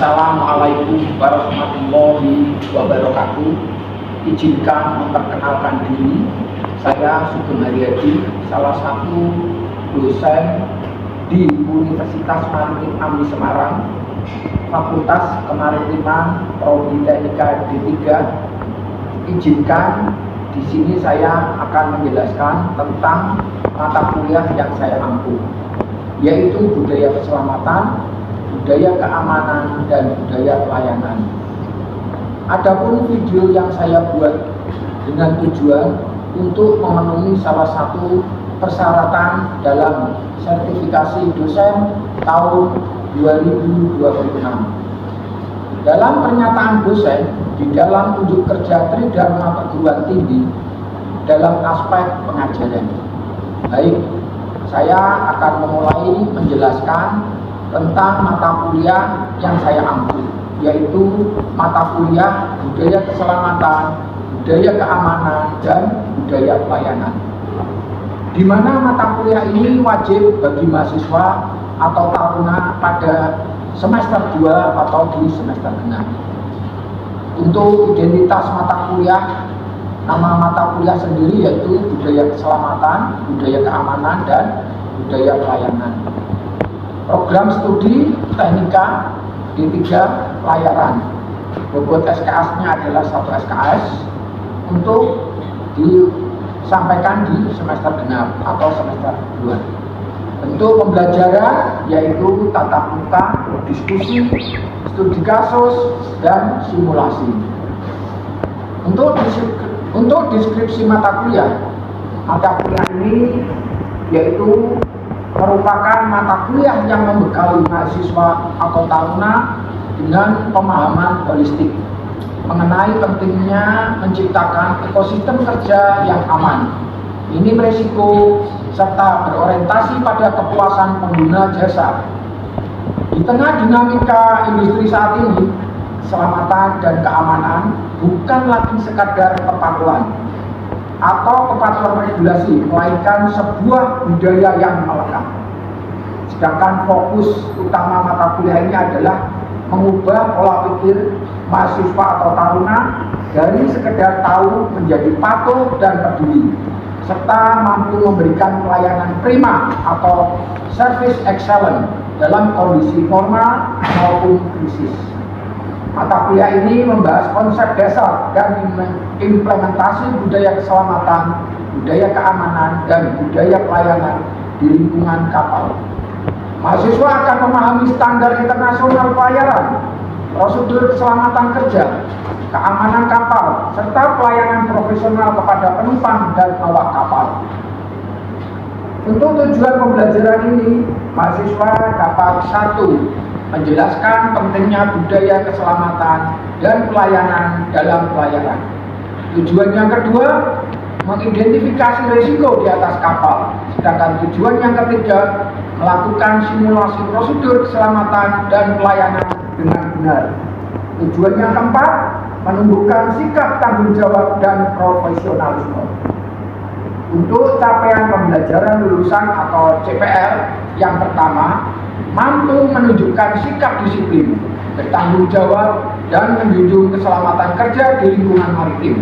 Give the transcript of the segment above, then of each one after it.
Assalamualaikum warahmatullahi wabarakatuh. Izinkan memperkenalkan diri. Saya Sugeng Haryadi, salah satu dosen di Universitas Maritim Amri Semarang, Fakultas Kemaritiman, Prodi Teknika D3. Izinkan di sini saya akan menjelaskan tentang mata kuliah yang saya ampu, yaitu budaya keselamatan, budaya keamanan, dan budaya pelayanan. Adapun video yang saya buat dengan tujuan untuk memenuhi salah satu persyaratan dalam sertifikasi dosen tahun 2026. Dalam pernyataan dosen di dalam unjuk kerja Tridharma Perguruan Tinggi dalam aspek pengajaran. Baik, saya akan memulai menjelaskan tentang mata kuliah yang saya ambil, yaitu mata kuliah budaya keselamatan, budaya keamanan, dan budaya pelayanan. Di mana mata kuliah ini wajib bagi mahasiswa atau taruna pada semester 2 atau di semester 6. Untuk identitas mata kuliah, nama mata kuliah sendiri yaitu budaya keselamatan, budaya keamanan, dan budaya pelayanan. Program studi teknika D3 pelayaran. Bobot SKS-nya adalah 1 SKS untuk disampaikan di semester genap atau semester 2. Bentuk pembelajaran yaitu tatap muka, diskusi, studi kasus, dan simulasi. Untuk deskripsi mata kuliah ini yaitu merupakan mata kuliah yang membekali mahasiswa atau taruna dengan pemahaman holistik mengenai pentingnya menciptakan ekosistem kerja yang aman, minim risiko, serta berorientasi pada kepuasan pengguna jasa. Di tengah dinamika industri saat ini, keselamatan dan keamanan bukan lagi sekadar kepatuhan atau kepatuhan regulasi, melainkan sebuah budaya yang melekat. Sedangkan fokus utama mata kuliah ini adalah mengubah pola pikir mahasiswa atau taruna dari sekedar tahu menjadi patuh dan peduli, serta mampu memberikan pelayanan prima atau service excellent dalam kondisi normal maupun krisis. Mata kuliah ini membahas konsep dasar dan implementasi budaya keselamatan, budaya keamanan, dan budaya pelayanan di lingkungan kapal. Mahasiswa akan memahami standar internasional pelayaran, prosedur keselamatan kerja, keamanan kapal, serta pelayanan profesional kepada penumpang dan awak kapal. Untuk tujuan pembelajaran ini, mahasiswa dapat 1. Menjelaskan pentingnya budaya keselamatan dan pelayanan dalam pelayaran. Tujuan yang kedua, mengidentifikasi risiko di atas kapal. Sedangkan tujuan yang ketiga, melakukan simulasi prosedur keselamatan dan pelayanan dengan benar. Tujuan yang keempat, menumbuhkan sikap tanggung jawab dan profesionalisme. Untuk capaian pembelajaran lulusan atau CPR yang pertama, mampu menunjukkan sikap disiplin, bertanggung jawab, dan menjunjung keselamatan kerja di lingkungan maritim.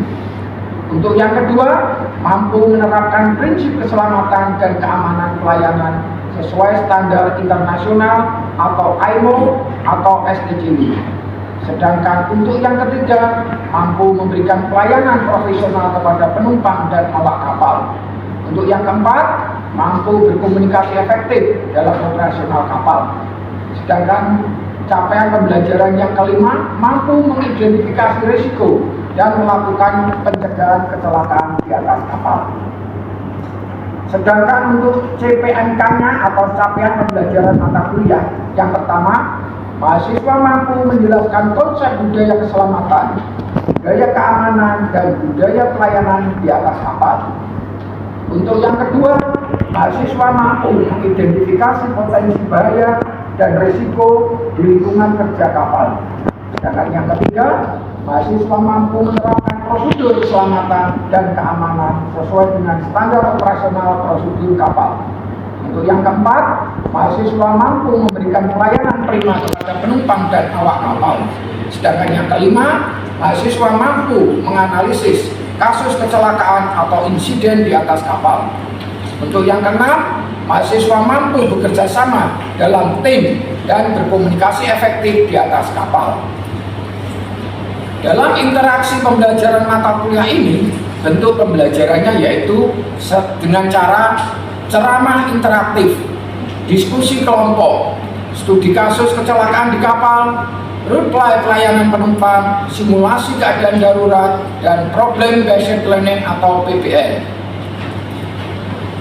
Untuk yang kedua, mampu menerapkan prinsip keselamatan dan keamanan pelayanan sesuai standar internasional atau IMO atau SDG. Sedangkan untuk yang ketiga, mampu memberikan pelayanan profesional kepada penumpang dan awak kapal. Untuk yang keempat, mampu berkomunikasi efektif dalam operasional kapal. Sedangkan capaian pembelajaran yang kelima, mampu mengidentifikasi risiko dan melakukan pencegahan kecelakaan di atas kapal. Sedangkan untuk CPNK-nya atau capaian pembelajaran mata kuliah yang pertama, mahasiswa mampu menjelaskan konsep budaya keselamatan, budaya keamanan, dan budaya pelayanan di atas kapal. Untuk yang kedua, mahasiswa mampu mengidentifikasi potensi bahaya dan risiko di lingkungan kerja kapal. Sedangkan yang ketiga, mahasiswa mampu menerapkan prosedur keselamatan dan keamanan sesuai dengan standar operasional prosedur kapal. Untuk yang keempat, mahasiswa mampu memberikan pelayanan prima kepada penumpang dan awak kapal. Sedangkan yang kelima, mahasiswa mampu menganalisis kasus kecelakaan atau insiden di atas kapal. Untuk yang keenam, mahasiswa mampu bekerja sama dalam tim dan berkomunikasi efektif di atas kapal. Dalam interaksi pembelajaran mata kuliah ini, bentuk pembelajarannya yaitu dengan cara ceramah interaktif, diskusi kelompok, studi kasus kecelakaan di kapal, role-play pelayanan penumpang, simulasi keadaan darurat, dan problem based learning atau PBL.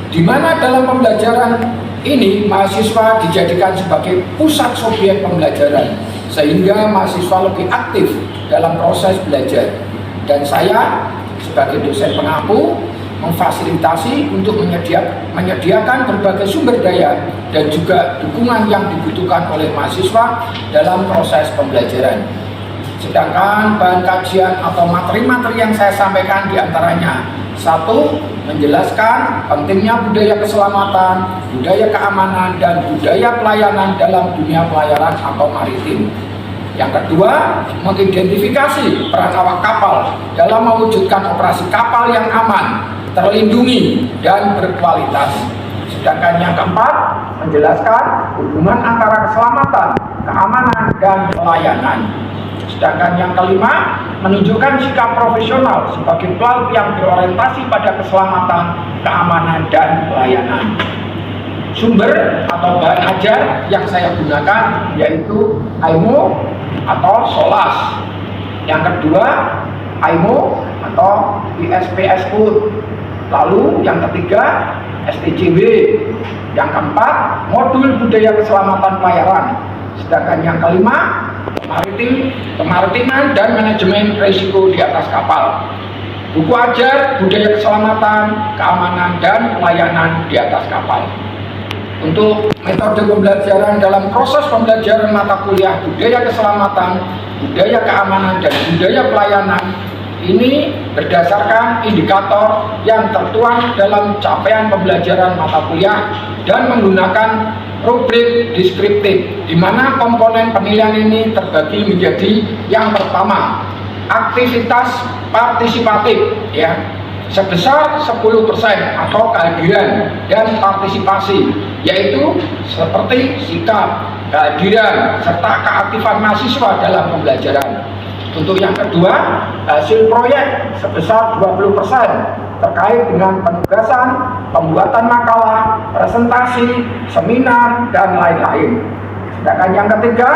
Di mana dalam pembelajaran ini mahasiswa dijadikan sebagai pusat subjek pembelajaran, sehingga mahasiswa lebih aktif dalam proses belajar. Dan saya sebagai dosen pengampu memfasilitasi untuk menyediakan berbagai sumber daya dan juga dukungan yang dibutuhkan oleh mahasiswa dalam proses pembelajaran. Sedangkan bahan kajian atau materi-materi yang saya sampaikan diantaranya: 1. Menjelaskan pentingnya budaya keselamatan, budaya keamanan, dan budaya pelayanan dalam dunia pelayaran atau maritim. Yang kedua, mengidentifikasi peran awak kapal dalam mewujudkan operasi kapal yang aman, terlindungi, dan berkualitas. Sedangkan yang keempat, menjelaskan hubungan antara keselamatan, keamanan, dan pelayanan. Sedangkan yang kelima, menunjukkan sikap profesional sebagai pelaut yang berorientasi pada keselamatan, keamanan, dan pelayanan. Sumber atau bahan ajar yang saya gunakan yaitu AIMO atau SOLAS. Yang kedua, AIMO atau ISPS Code. Lalu yang ketiga, STJW. Yang keempat, modul budaya keselamatan pelayaran. Sedangkan yang kelima, kemaritiman dan manajemen risiko di atas kapal. Buku ajar budaya keselamatan, keamanan, dan pelayanan di atas kapal. Untuk metode pembelajaran dalam proses pembelajaran mata kuliah budaya keselamatan, budaya keamanan, dan budaya pelayanan ini berdasarkan indikator yang tertuang dalam capaian pembelajaran mata kuliah dan menggunakan rubrik deskriptif, di mana komponen penilaian ini terbagi menjadi yang pertama, aktivitas partisipatif, ya, sebesar 10% atau kehadiran dan partisipasi, yaitu seperti sikap, kehadiran, serta keaktifan mahasiswa dalam pembelajaran. Untuk yang kedua, hasil proyek sebesar 20% terkait dengan penugasan, pembuatan makalah, presentasi, seminar, dan lain-lain. Sedangkan yang ketiga,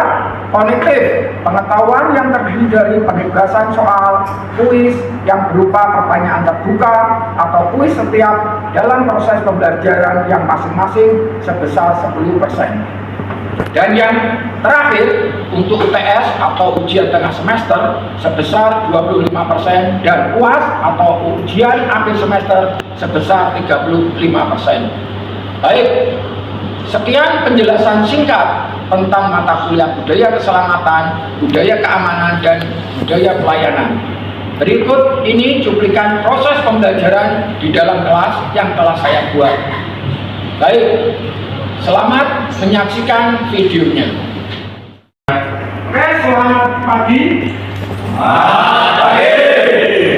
konektif, pengetahuan yang terdiri dari penugasan soal, kuis yang berupa pertanyaan terbuka atau kuis setiap dalam proses pembelajaran yang masing-masing sebesar 10%. Dan yang terakhir, untuk UTS atau ujian tengah semester sebesar 25% dan UAS atau ujian akhir semester sebesar 35%. Baik, sekian penjelasan singkat tentang mata kuliah budaya keselamatan, budaya keamanan, dan budaya pelayanan. Berikut ini cuplikan proses pembelajaran di dalam kelas yang telah saya buat. Baik, selamat menyaksikan videonya. Oke, selamat pagi. Selamat pagi.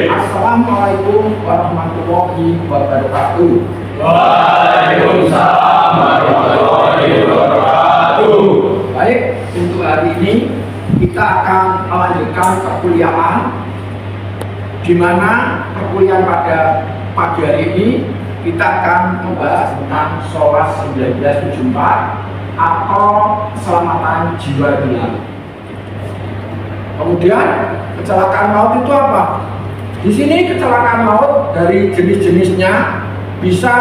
Assalamualaikum warahmatullahi wabarakatuh. Waalaikumsalam warahmatullahi wabarakatuh. Baik, untuk hari ini kita akan melanjutkan perkuliahan, di mana perkuliahan pada pagi hari ini kita akan membahas tentang SOLAS 1974 atau keselamatan jiwa di laut. Kemudian kecelakaan laut itu apa? Di sini kecelakaan laut dari jenis-jenisnya bisa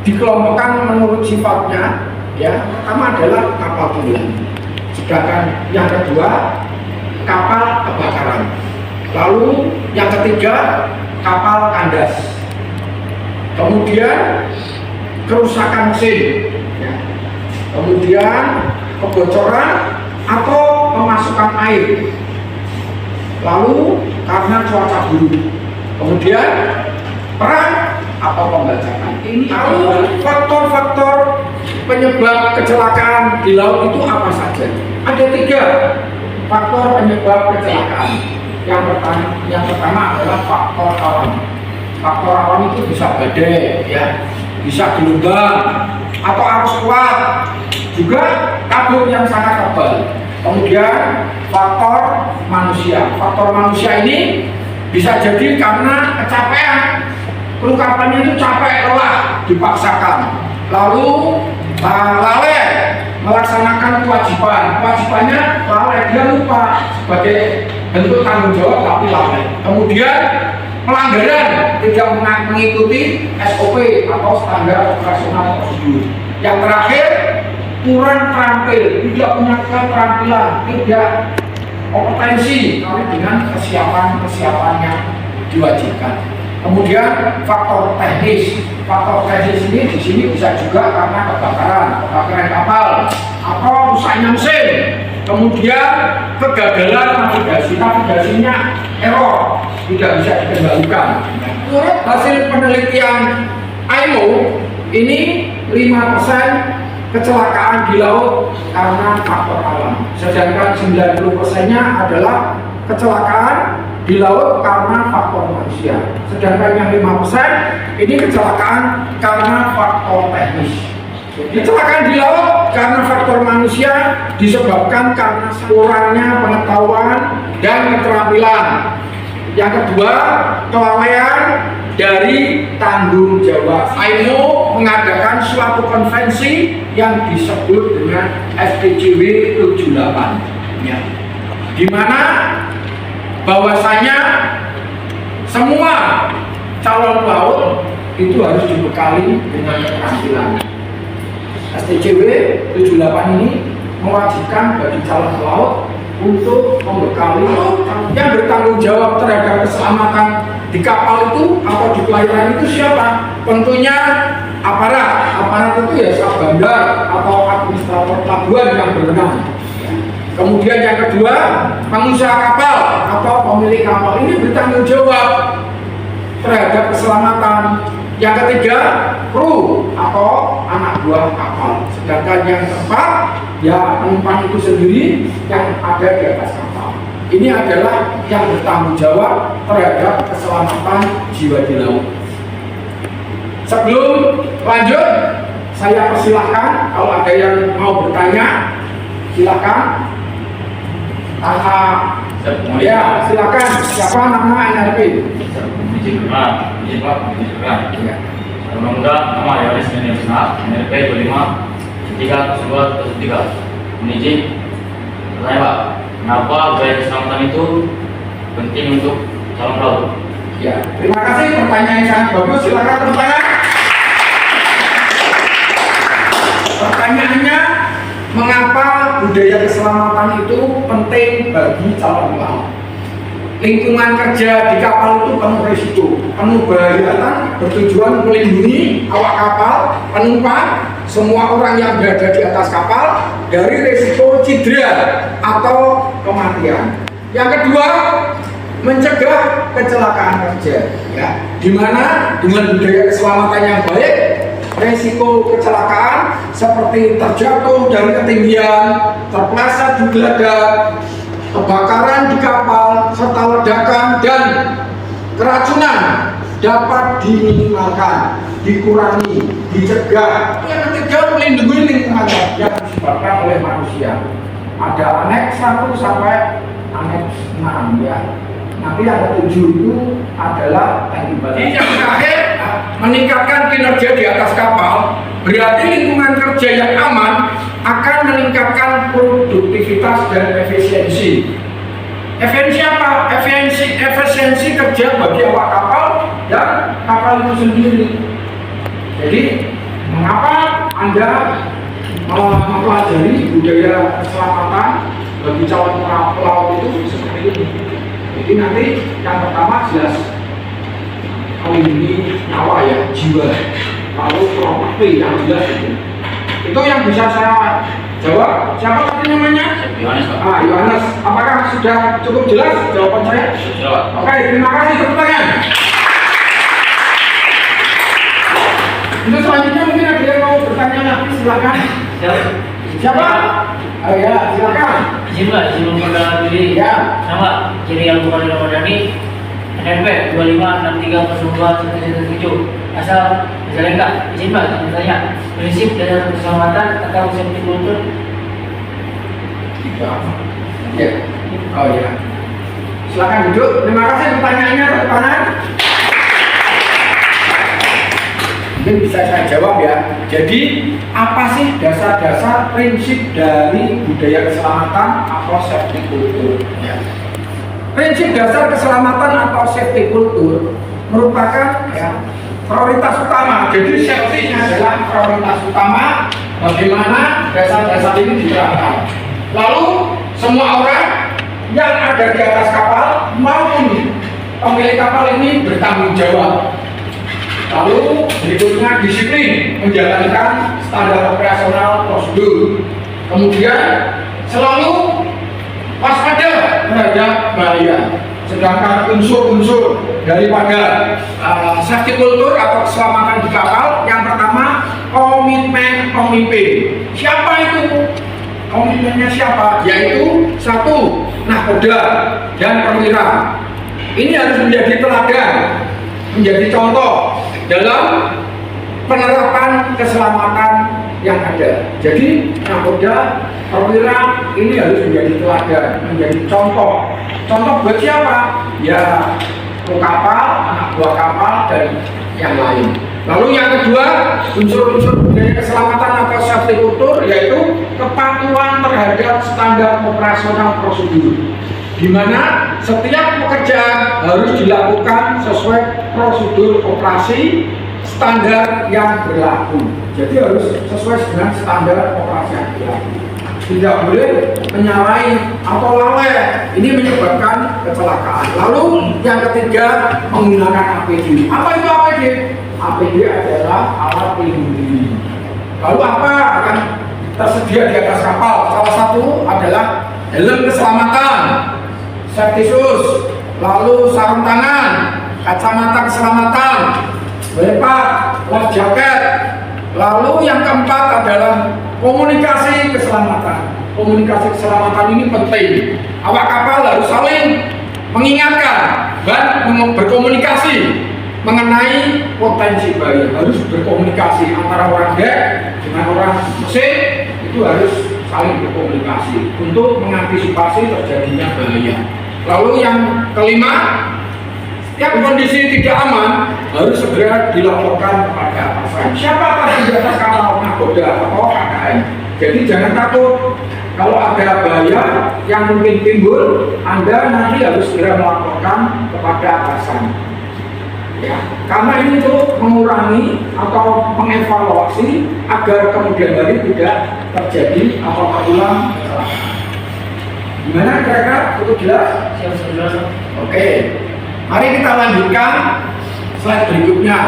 dikelompokkan menurut sifatnya. Ya, pertama adalah kapal tenggelam. Sedangkan yang kedua, kapal kebakaran. Lalu yang ketiga, kapal kandas. Kemudian kerusakan mesin, ya. Kemudian kebocoran atau pemasukan air. Lalu karena cuaca buruk. Kemudian perang atau atau pembajakan. Ini lalu faktor-faktor penyebab kecelakaan di laut itu apa saja? Ada 3 faktor penyebab kecelakaan. Yang pertama adalah faktor alam. Faktor alam itu bisa badai, ya, bisa gelombang atau arus kuat, juga kabut yang sangat tebal. Kemudian faktor manusia. Faktor manusia ini bisa jadi karena kecapean, kru kapalnya itu capek, lelah, dipaksakan, lalu lalai melaksanakan kewajibannya lalai, dia lupa sebagai bentuk tanggung jawab tapi lalai. Kemudian pelanggaran, tidak mengikuti SOP atau standar operasional prosedur. Yang terakhir, kurang terampil, tidak punya keterampilan, tidak kompetensi dengan kesiapan yang diwajibkan. Kemudian faktor teknis. Faktor teknis ini di sini bisa juga karena kebakaran kapal atau rusaknya mesin. Kemudian kegagalan navigasinya error, tidak bisa dikendalikan. Menurut hasil penelitian IMO, ini 5% kecelakaan di laut karena faktor alam, sedangkan 90%-nya adalah kecelakaan di laut karena faktor manusia. Sedangkan yang 5% ini kecelakaan karena faktor teknis. Kecelakaan di laut karena faktor manusia disebabkan karena kurangnya pengetahuan dan keterampilan. Yang kedua, kelalaian dari tanggung jawab. IMO mengadakan suatu konvensi yang disebut dengan STJW 78, ya, di mana bahwasanya semua calon laut itu harus dibekali dengan keterampilan. STJW 78 ini mewajibkan bagi calon laut untuk membekali yang bertanggung jawab terhadap keselamatan di kapal itu atau di pelayaran itu siapa? Tentunya aparat itu ya staf bandar atau administrator pelabuhan yang berwenang. Kemudian yang kedua, pengusaha kapal atau pemilik kapal ini bertanggung jawab terhadap keselamatan. Yang ketiga, kru atau anak buah kapal. Sedangkan yang keempat, ya penumpang itu sendiri yang ada di atas kapal. Ini adalah yang bertanggung jawab terhadap keselamatan jiwa di laut. Sebelum lanjut, saya persilahkan kalau ada yang mau bertanya, silakan. Ya, silakan. Siapa nama NRP? Izin Pak. Undang-undang nama Yohanes NRP 25/3/2/3. Izin bertanya Pak, kenapa budaya keselamatan itu penting untuk calon pelaut? Ya, terima kasih, pertanyaan yang sangat bagus. Silakan bertanya. Pertanyaannya, mengapa budaya keselamatan itu penting bagi calon pelaut? Lingkungan kerja di kapal itu penuh risiko, penuh bahaya, bertujuan melindungi awak kapal, penumpang, semua orang yang berada di atas kapal dari risiko cedera atau kematian. Yang kedua, mencegah kecelakaan kerja, ya, dimana dengan budaya keselamatan yang baik, risiko kecelakaan seperti terjatuh dari ketinggian, terpeleset di geladak, kebakaran di kapal, serta ledakan dan keracunan dapat diminimalkan, dikurangi, dicegah. Yang ketiga, melindungi lingkungan yang disebabkan oleh manusia. Ada aneks 1 sampai aneks 6, ya. Nanti yang ke-7 itu adalah yang terakhir, meningkatkan kinerja di atas kapal. Berarti lingkungan kerja yang aman akan meningkatkan produktivitas dan efisiensi. Efisiensi apa? Efisiensi kerja bagi awak kapal dan kapal itu sendiri. Jadi, mengapa Anda mempelajari budaya keselamatan bagi calon pelaut itu seperti ini? Jadi nanti yang pertama jelas melindungi nyawa, ya, jiwa, lalu properti yang jelas itu. Itu yang bisa saya jawab. Siapa tadi namanya? Yohanes Pak. Yohanes. Apakah sudah cukup jelas jawaban saya? Sudah Pak. Oke, terima kasih. Tepuk tangan. Untuk selanjutnya mungkin ada yang mau bertanya lagi, silakan. Siapa? Oh ya, silakan. Izin Pak, izin memperkenalkan diri. Ya. Nama Kiri Al Bukhari Ramadhani, NNP 25630217. Asal Majalengka. Izin Pak, tanya prinsip dasar keselamatan atau safety culture. Ya. Oh ya. Silakan duduk. Terima kasih pertanyaannya, tepuk tangan. Mungkin bisa saya jawab ya. Jadi apa sih dasar-dasar prinsip dari budaya keselamatan atau safety culture? Ya. Prinsip dasar keselamatan atau safety culture merupakan ya, prioritas utama. Jadi safety adalah prioritas utama. Bagaimana dasar-dasar ini diterapkan? Lalu semua orang yang ada di atas kapal maupun pemilik kapal ini bertanggung jawab. Lalu berikutnya disiplin menjalankan standar operasional prosedur. Kemudian selalu waspada terhadap bahaya. Sedangkan unsur-unsur daripada safety culture atau keselamatan di kapal, yang pertama komitmen pemimpin. Siapa itu? Komitmennya siapa? Yaitu satu, nahkoda dan perwira. Ini harus menjadi teladan, menjadi contoh dalam penerapan keselamatan yang ada. Jadi nahkoda, perwira ini harus menjadi teladan, menjadi contoh. Contoh buat siapa? Ya, kru kapal, anak buah kapal, dan yang lain. Lalu yang kedua, unsur-unsur budaya keselamatan atau safety culture yaitu kepatuhan terhadap standar operasional prosedur, di mana setiap pekerjaan harus dilakukan sesuai prosedur operasi standar yang berlaku. Jadi harus sesuai dengan standar operasi yang berlaku. Tidak boleh menyalahi atau lalai, ini menyebabkan kecelakaan. Lalu yang ketiga, menggunakan APD. Apa itu APD? APD adalah alat pelindung diri. Lalu apa akan tersedia di atas kapal? Salah satu adalah helm keselamatan, safety shoes, lalu sarung tangan, kacamata keselamatan, lepak, life jacket. Lalu yang keempat adalah komunikasi keselamatan. Komunikasi keselamatan ini penting. Awak kapal harus saling mengingatkan dan berkomunikasi mengenai potensi bahaya. Harus berkomunikasi antara orang dek dengan orang mesin, itu harus saling berkomunikasi untuk mengantisipasi terjadinya bahaya. Lalu yang kelima, setiap kondisi tidak aman harus segera dilaporkan kepada atasan. Siapa di atas kapal nahkoda atau KKN? Jadi jangan takut kalau ada bahaya yang mungkin timbul, Anda nanti harus segera melaporkan kepada atasan. Ya, karena ini untuk mengurangi atau mengevaluasi agar kemudian hari tidak terjadi atau terulang kecelakaan. Gimana kira-kira? Cukup jelas? Siap. Oke. Mari kita lanjutkan slide berikutnya.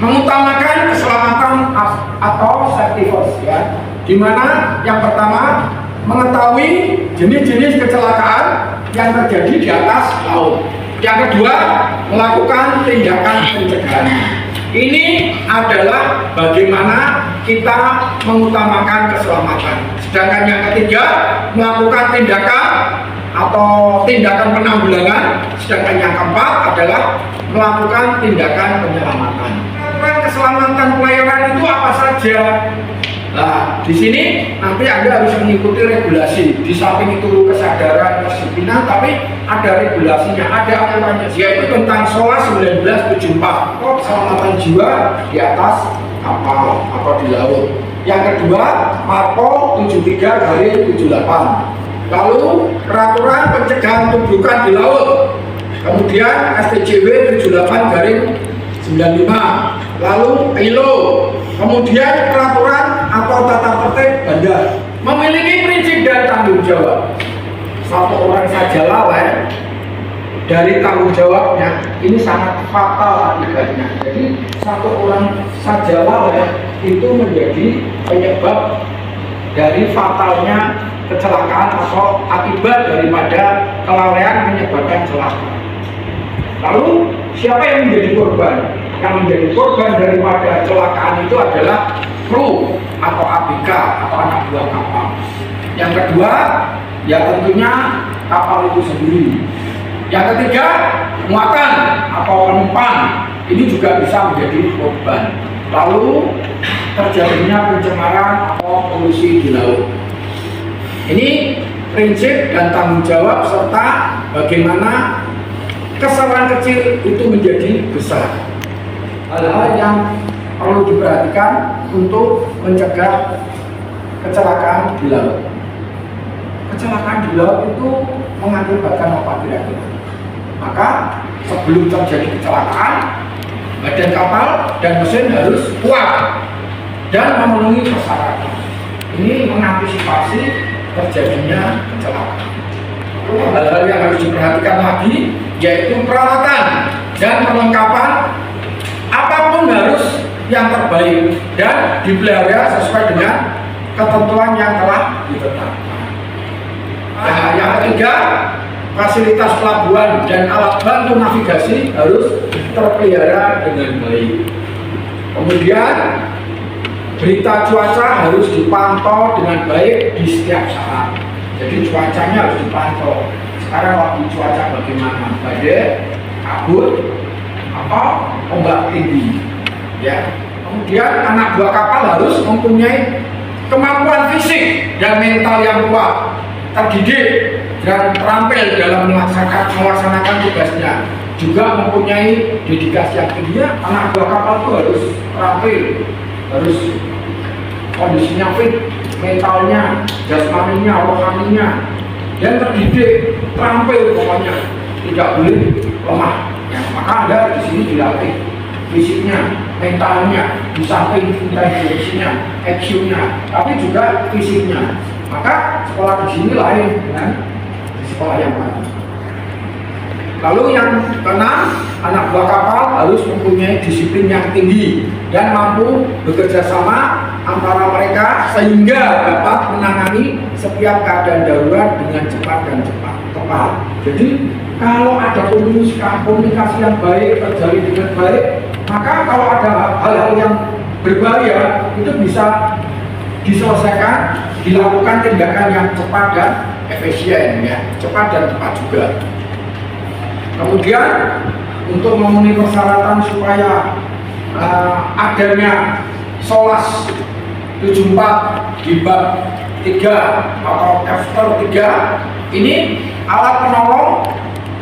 Mengutamakan keselamatan atau safety first ya. Di mana yang pertama mengetahui jenis-jenis kecelakaan yang terjadi di atas laut. Yang kedua, melakukan tindakan pencegahan. Ini adalah bagaimana kita mengutamakan keselamatan. Sedangkan yang ketiga, melakukan tindakan atau tindakan penanggulangan. Sedangkan yang keempat adalah melakukan tindakan penyelamatan. Keselamatan pelayaran itu apa saja? Nah, di sini nanti Anda harus mengikuti regulasi. Di samping itu kesadaran, kedisiplinan, tapi ada regulasinya, ada aturannya, yaitu tentang SOLAS 1974, keselamatan jiwa di atas kapal atau di laut. Yang kedua, MARPOL 73/78. Lalu peraturan pencegahan tubrukan di laut. Kemudian STJW 78/95. Lalu ILO. Kemudian peraturan atau tata tertib bandar. Memiliki prinsip dan tanggung jawab. Satu orang saja lalai dari tanggung jawabnya, ini sangat fatal akibatnya. Jadi satu orang saja lalai itu menjadi penyebab dari fatalnya kecelakaan atau akibat daripada kelalaian menyebabkan celaka. Lalu siapa yang menjadi korban? yang menjadi korban daripada kecelakaan itu adalah kru atau ABK atau anak buah kapal. Yang kedua, ya tentunya kapal itu sendiri. Yang ketiga, muatan atau penumpang ini juga bisa menjadi korban. Lalu terjadinya pencemaran atau polusi di laut. Ini prinsip dan tanggung jawab serta bagaimana kesalahan kecil itu menjadi besar. Hal-hal yang perlu diperhatikan untuk mencegah kecelakaan di laut. Kecelakaan di laut itu mengakibatkan apa kira-kira? Maka sebelum terjadi kecelakaan, badan kapal dan mesin harus kuat dan memenuhi persyaratan. Ini mengantisipasi terjadinya kecelakaan. Hal-hal yang harus diperhatikan lagi yaitu peralatan dan perlengkapan apapun harus yang terbaik dan dipelihara sesuai dengan ketentuan yang telah ditetapkan. Nah, yang ketiga, fasilitas pelabuhan dan alat bantu navigasi harus terpelihara dengan baik. Kemudian berita cuaca harus dipantau dengan baik di setiap saat. Jadi cuacanya harus dipantau. Sekarang waktu cuaca bagaimana? Badai, kabut, atau ombak tinggi. Ya. Kemudian anak buah kapal harus mempunyai kemampuan fisik dan mental yang kuat, terdidik dan terampil dalam melaksanakan tugasnya. Juga mempunyai dedikasi yang tinggi. Anak buah kapal itu harus terampil, harus kondisinya fit, mentalnya, jasmaninya, rohaninya, dan terdidik, terampil pokoknya, tidak boleh lemah. Ya, maka Anda di sini dilatih fisiknya, mentalnya, di samping intelijensinya, EQ-nya, tapi juga fisiknya. Maka sekolah di sini lain dengan sekolah yang lain. Lalu yang keenam, anak buah kapal harus mempunyai disiplin yang tinggi dan mampu bekerja sama antara mereka sehingga dapat menangani setiap keadaan darurat dengan cepat dan tepat. Jadi kalau ada komunikasi yang baik terjalin dengan baik, maka kalau ada hal-hal yang berbahaya itu bisa diselesaikan, dilakukan tindakan yang cepat dan efisien, ya, cepat dan tepat juga. Kemudian untuk memenuhi persyaratan supaya adanya SOLAS 74 di bab 3 atau chapter 3 ini alat penolong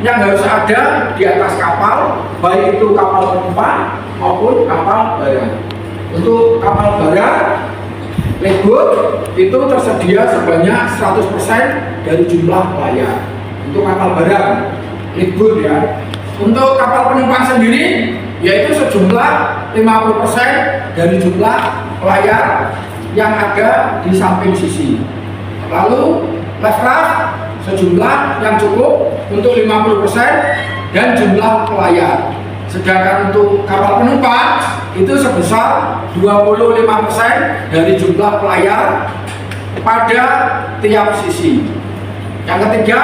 yang harus ada di atas kapal, baik itu kapal penumpang maupun kapal barang. Untuk kapal barang, lifeboat itu tersedia sebanyak 100% dari jumlah layar. Untuk kapal barang, lifeboat ya. Untuk kapal penumpang sendiri, yaitu sejumlah 50% dari jumlah layar yang ada di samping sisi. Lalu life raft sejumlah yang cukup untuk 50% dan jumlah layar. Sedangkan untuk kapal penumpang itu sebesar 25% dari jumlah layar pada tiap sisi. Yang ketiga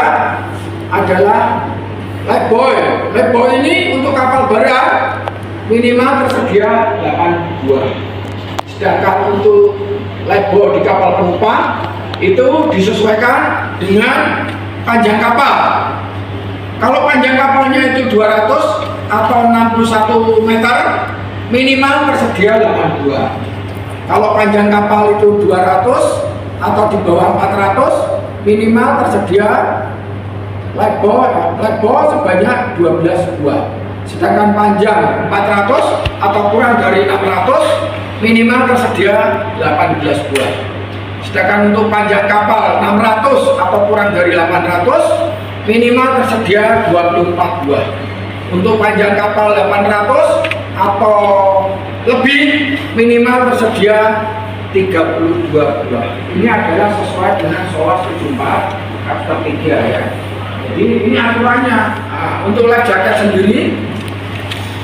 adalah lifebuoy. Lifebuoy ini untuk kapal barang minimal tersedia 8 buah. Sedangkan untuk lifebuoy di kapal penumpang itu disesuaikan dengan panjang kapal. Kalau panjang kapalnya itu 200 atau 61 meter, minimal tersedia 8 buah. Kalau panjang kapal itu 200 atau di bawah 400, minimal tersedia lifebuoy sebanyak 12 buah. Sedangkan panjang 400 atau kurang dari 600, minimal tersedia 18 buah. Sedangkan untuk panjang kapal 600 atau kurang dari 800, minimal tersedia 24 buah. Untuk panjang kapal 800 atau lebih, minimal tersedia 32 buah. Ini adalah sesuai dengan SOLAS 74 chapter 3 ya. Jadi ini aturannya. Nah, untuk life jacket sendiri,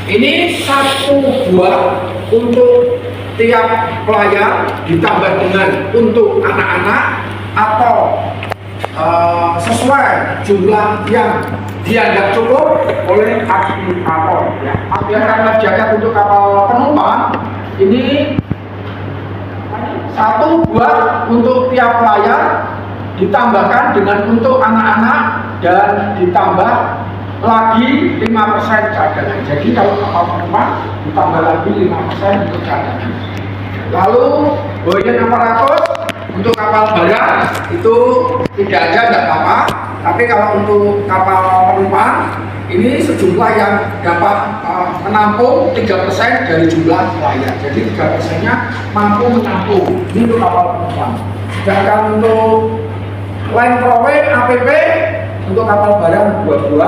ini 1 buah untuk tiap pelayar, ditambah dengan untuk anak-anak atau sesuai jumlah yang dianggap cukup oleh aplikator. Ya. Anggaran life jacket untuk kapal penumpang ini satu buat untuk tiap layar, ditambahkan dengan untuk anak-anak dan ditambah lagi 5% cadangan. Jadi kalau kapal penumpang ditambah lagi 5% untuk cadangan. Lalu buoyan 600 untuk kapal barang itu tidak aja tidak apa-apa, tapi kalau untuk kapal penumpang ini sejumlah yang dapat menampung 3% dari jumlah layar. Jadi 3%-nya mampu menampung. Ini untuk kapal penumpang. Sedangkan untuk line prowe APP untuk kapal barang 22,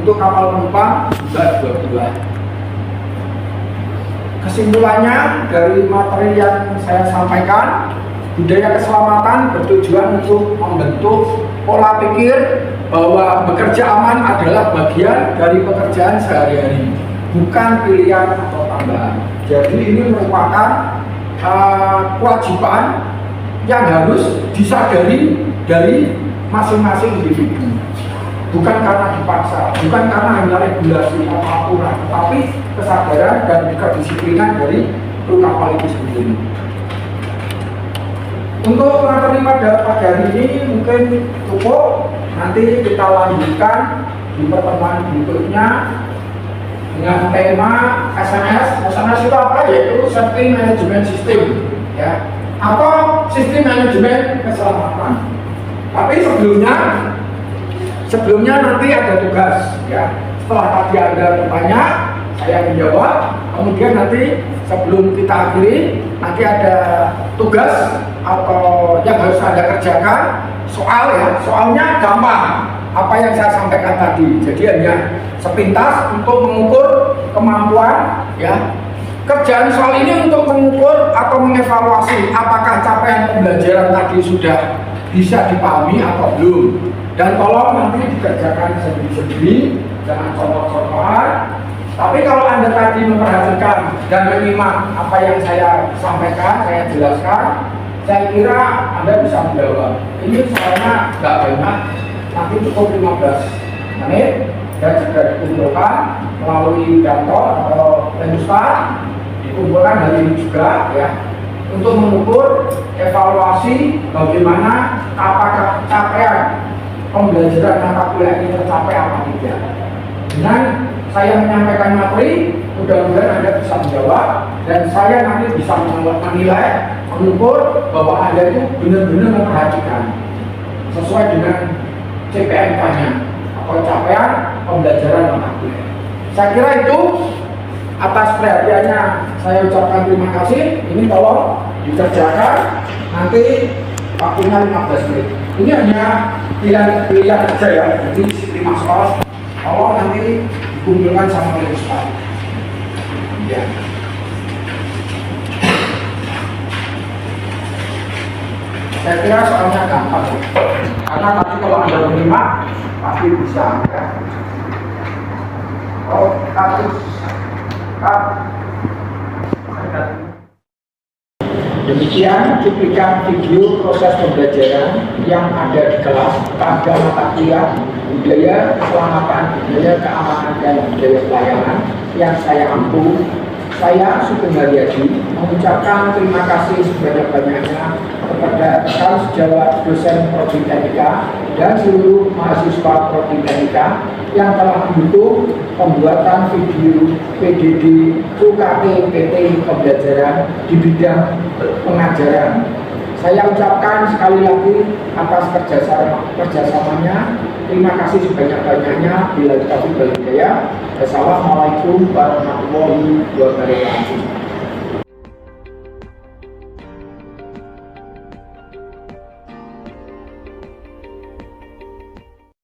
untuk kapal penumpang juga 22. Kesimpulannya dari materi yang saya sampaikan, budaya keselamatan bertujuan untuk membentuk pola pikir bahwa bekerja aman adalah bagian dari pekerjaan sehari-hari, bukan pilihan atau tambahan. Jadi ini merupakan kewajiban yang harus disadari dari masing-masing individu. Bukan karena dipaksa, bukan karena hanya regulasi atau aturan, tapi kesadaran dan kedisiplinan dari kru kapal itu sendiri. Untuk materi pada pagi hari ini mungkin cukup. Nanti kita lanjutkan di pertemuan berikutnya dengan tema SMS. SMS itu apa? Yaitu Safety Management System, ya, atau sistem manajemen keselamatan. Tapi sebelumnya nanti ada tugas, ya. Setelah tadi Anda bertanya, saya menjawab. Kemudian nanti sebelum kita akhiri, nanti ada tugas atau yang harus Anda kerjakan. Soal, ya, soalnya gampang. Apa yang saya sampaikan tadi. Jadi hanya sepintas untuk mengukur kemampuan, ya. Kerjaan soal ini untuk mengukur atau mengevaluasi apakah capaian pembelajaran tadi sudah bisa dipahami atau belum. Dan tolong nanti dikerjakan sendiri-sendiri, jangan contoh-contohan. Tapi kalau Anda tadi memperhatikan dan menyimak apa yang saya sampaikan, saya jelaskan, saya kira Anda bisa menjawab. Ini soalnya nggak banyak, nanti cukup 15 menit dan sudah dikumpulkan melalui kantor atau Lenustar, dikumpulkan hari ini juga, ya, untuk mengukur evaluasi bagaimana apakah capaian pembelajaran mata kuliah ini tercapai apa tidak. Dengan saya menyampaikan materi, mudah-mudahan Anda bisa menjawab dan saya nanti bisa menilai, mengukur bahwa Anda itu benar-benar memperhatikan sesuai dengan CPMK-nya atau capaian pembelajaran mata kuliah. Saya kira itu. Atas perhatiannya saya ucapkan terima kasih. Ini tolong dikerjakan, nanti waktunya 15 menit. Ini hanya pilihan saja, ya. Jadi 5 soal, tolong nanti dikumpulkan sama Lenustar. Ya. Saya kira soalnya gampang, karena tadi kalau Anda menyimak pasti bisa, ya. Oh, demikian cuplikan video proses pembelajaran yang ada di kelas pada mata kuliah budaya keselamatan, budaya keamanan dan budaya pelayanan yang saya ampu. Saya Sugeng Haryadi mengucapkan terima kasih sebanyak-banyaknya kepada rekan sejawat dosen Prodi Teknika dan seluruh mahasiswa Prodi Teknika yang telah mendukung pembuatan video PDD UKT PT Pembelajaran di bidang pengajaran. Saya ucapkan sekali lagi atas kerjasamanya. Terima kasih sebanyak-banyaknya. Bila taufiq wal hidayah. Wassalamualaikum warahmatullahi wabarakatuh.